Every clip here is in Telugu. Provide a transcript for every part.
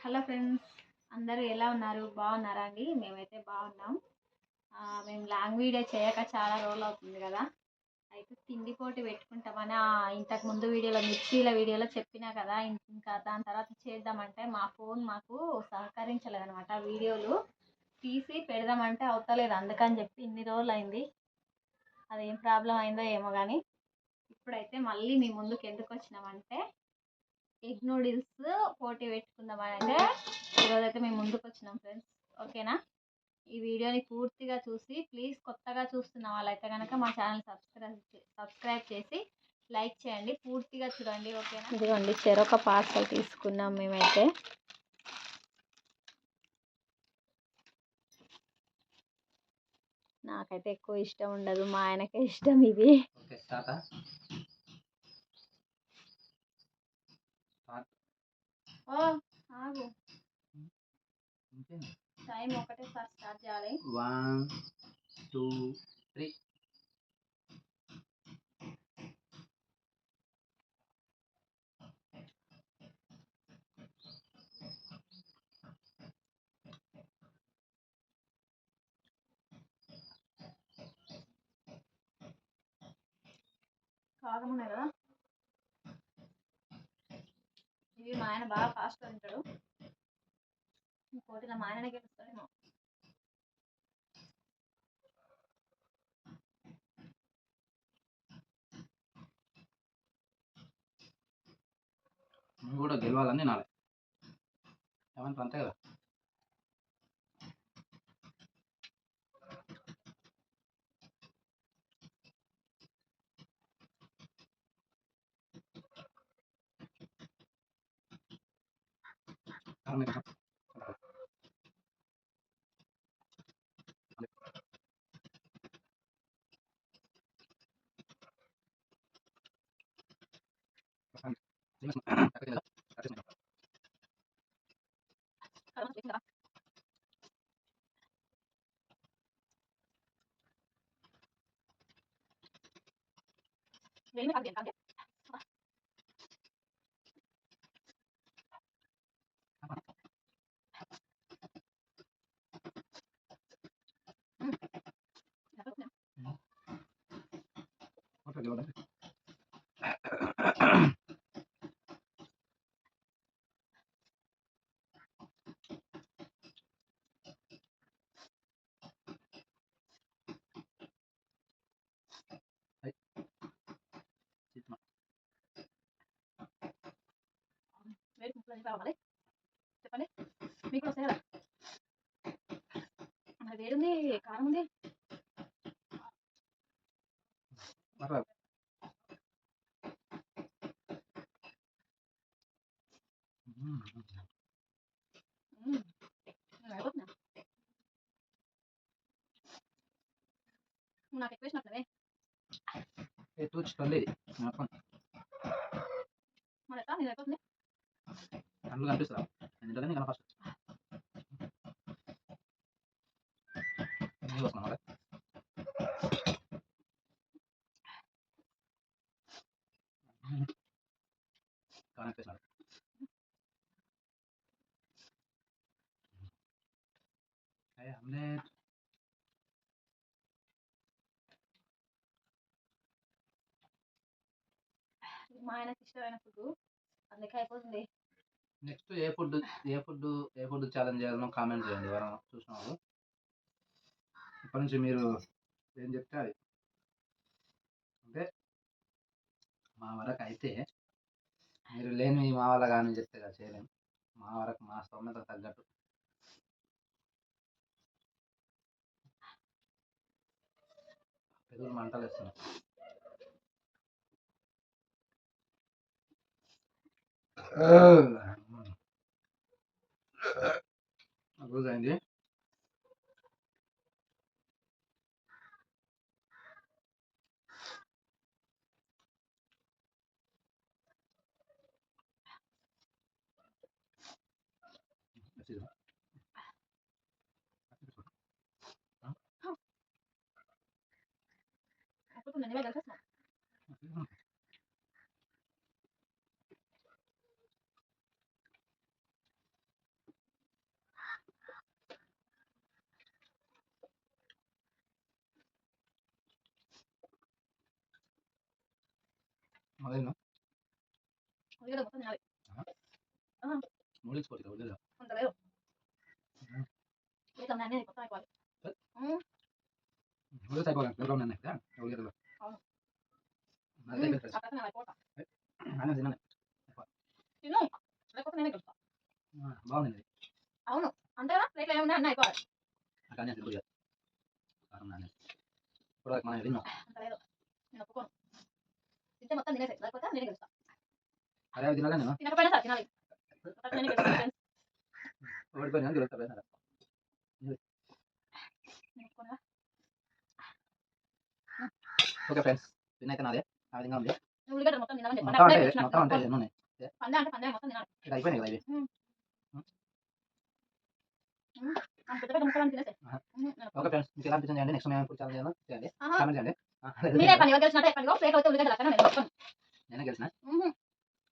హలో ఫ్రెండ్స్, అందరూ ఎలా ఉన్నారు? బాగున్నారా అండి? మేమైతే బాగున్నాం. మేము లాంగ్ వీడియో చేయక చాలా రోజులు అవుతుంది కదా. అయితే తిండి పోటీ పెట్టుకుంటామని ఇంతకు ముందు వీడియోలో మిర్చీల వీడియోలో చెప్పినా కదా. ఇంకా దాని తర్వాత చేద్దామంటే మా ఫోన్ మాకు సహకరించలేదనమాట. వీడియోలు తీసి పెడదామంటే అవుతలేదు, అందుకని చెప్పి ఇన్ని రోజులు అయింది. అదేం ప్రాబ్లం అయిందో ఏమో కానీ ఇప్పుడైతే మళ్ళీ మీ ముందుకు ఎందుకు వచ్చినామంటే ఎగ్ నూడిల్స్ పోటీ పెట్టుకుందామని అయితే ఈరోజైతే మేము ముందుకు వచ్చినాం ఫ్రెండ్స్. ఓకేనా? ఈ వీడియోని పూర్తిగా చూసి ప్లీజ్ కొత్తగా చూస్తున్న వాళ్ళైతే కనుక మా ఛానల్ సబ్స్క్రైబ్ చేసి లైక్ చేయండి. పూర్తిగా చూడండి. ఓకేనా? ఇదిగోండి, చెరొక పార్సల్ తీసుకున్నాం మేమైతే. నాకైతే ఎక్కువ ఇష్టం ఉండదు, మా ఆయనకే ఇష్టం ఇది. ఓ ఆగు, టైం ఒకటేసారి స్టార్ట్ చేయాలి. 1 2 3. కారం ఉన్నాయి కదా, ఇవి మా ఆయన బాగా ఫాస్ట్గా తింటాడు. ఇంకోటి మా ఆయననే గెలుస్తాడేమో. నువ్వు కూడా గెలవాలని నాలే ఏమంటారు, అంతే కదా. చెప్పండి, మీకు వస్తాయి కదా. మరి వేడుంది, కారం ఉంది. నాకు ఎక్కువ ఇచ్చినట్లే చూడండి, మరి ఎట్లా నేను అయిపోతుంది. కళ్ళు కనిపిస్తా ఎందుకంటే నీకు ఫస్ట్ వస్తున్నా కనిపిస్తున్నాడు. ఆమ్లెట్ మా ఆయనకి ఇష్టమైన ఫుడ్, అందుకే అయిపోతుంది. నెక్స్ట్ ఏ ఫుడ్ ఛాలెంజ్ చేయాలనో కామెంట్ చేయండి. ఎవరైనా చూసిన వాళ్ళు ఇప్పటి నుంచి మీరు ఏం చెప్తే అది. అంటే మా వరకు అయితే మీరు లేని మా వాళ్ళ కానీ చెప్తే కదా చేయలేము. మా వరకు మా స్తోమత తగ్గట్టు పెరుగులు మంటలు వేస్తున్నాం. రోజు అయింది. నూడిల్స్ పోటీ వదిలేదు అంత లేదు ఇట్లా ఉన్నాయి అన్నీ కొత్త అయిపోవాలి నూడిల్స్ అయిపోవాలి ఎవరు ఉన్నాయి కదా వదిలేదు అవును. నాది అయిపోయింది ఫ్రెండ్స్ అక్కడ అయిపోతా అన్న తిన్నాను తిను లేకపోతే నేనే గెలుస్తా బాగుంది ఇది అవును అంతేనా ప్లేట్లో ఏముంది అన్నీ అయిపోవాలి అక్కడ అన్నీ సింపుల్గా కారం నానే ఇప్పుడు మనం తిన్నాం అంత లేదు నేను ఒప్పుకోను తింటే మొత్తం తినేసే లేకపోతే నేనే గెలుస్తా అదే అవి తినాలా నేను తినకపోయినా సరే తినాలి లేకపోతే నేనే గెలుస్తా ఫ్రెండ్స్ ఓడిపోయినా గెలుస్తా నేను ఒప్పుకోనుగా ఓకే ఫ్రెండ్స్ విన్ అయితే నాదే ఆ విధంగా ఉంది నువ్వు ఉల్లిగడ్డలు మొత్తం తినమని చెప్పండి మొత్తం అప్పుడే అంటే గెలిచినట్టు మొత్తం అంటే ఒప్పుకోను. ఎన్ని ఉన్నాయి పందెం అంటే పందెం మొత్తం తినాలి ఇది అయిపోయినాయి కదా ఇవి అంత పెద్ద పెద్ద ముక్కలు తినేసే ఆహా. నేను ఒప్పుకోను. ఓకే ఫ్రెండ్స్ మీకు ఎలా అనిపించింది చేయండి నెక్స్ట్ మేము ఎప్పుడు ఛాలెంజ్ చేయాలో చేయండి ఆహా. కామెంట్ చేయండి మీరే పని ఎవరు గెలిచినట్టే చెప్పండి ప్లేట్ అయితే ఉల్లిగడ్డలు అక్కడ నేను ఒప్పుకోను. నేనే గెలిచిన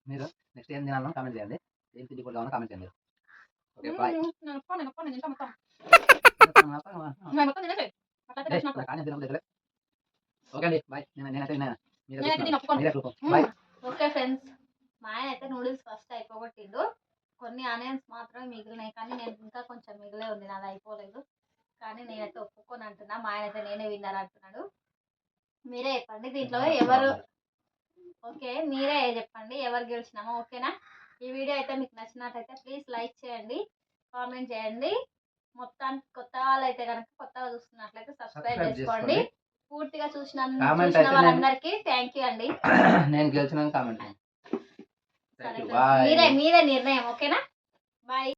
మీరు నెక్స్ట్ ఏం తినాలో కామెంట్ చేయండి ఏం తిండి కూడా కావాలో కామెంట్ చేయండి ఓకే బాయ్ నేను ఒప్పుకోను నేను తింటా మొత్తం నేను మొత్తం తినేసే అట్లయితే గెలిచినట్టు ఓకే అండి బాయ్ నేనైతే నేనైతే దీన్ని ఒప్పుకోను. మీరే చూసుకో బాయ్ ఓకే ఫ్రెండ్స్ మా ఆయన అయితే నూడిల్స్ ఫస్ట్ అయిపోగొట్టిండు కొన్ని ఆనియన్స్ మాత్రమే మిగిలినాయి కానీ నేను ఇంకా కొంచెం మిగిలే ఉంది నాది అయిపోలేదు కానీ నేనైతే ఒప్పుకొని అంటున్నా మా ఆయన అయితే నేనే విన్నర్ అంటున్నాడు మీరే చెప్పండి దీంట్లో ఎవరు ఓకే మీరే చెప్పండి ఎవరు గెలిచినామో ఓకేనా ఈ వీడియో అయితే మీకు నచ్చినట్టయితే ప్లీజ్ లైక్ చేయండి కామెంట్ చేయండి మొత్తానికి కొత్త వాళ్ళు అయితే కనుక కొత్తగా చూస్తున్నట్లయితే సబ్స్క్రైబ్ చేసుకోండి పూర్తిగా చూసిన Comment చూసిన అయితే వాళ్ళందరికీ థ్యాంక్ యూ అండి నేను గెలిచిన కామెంట్ సరే friends, మీరే నిర్ణయం ఓకేనా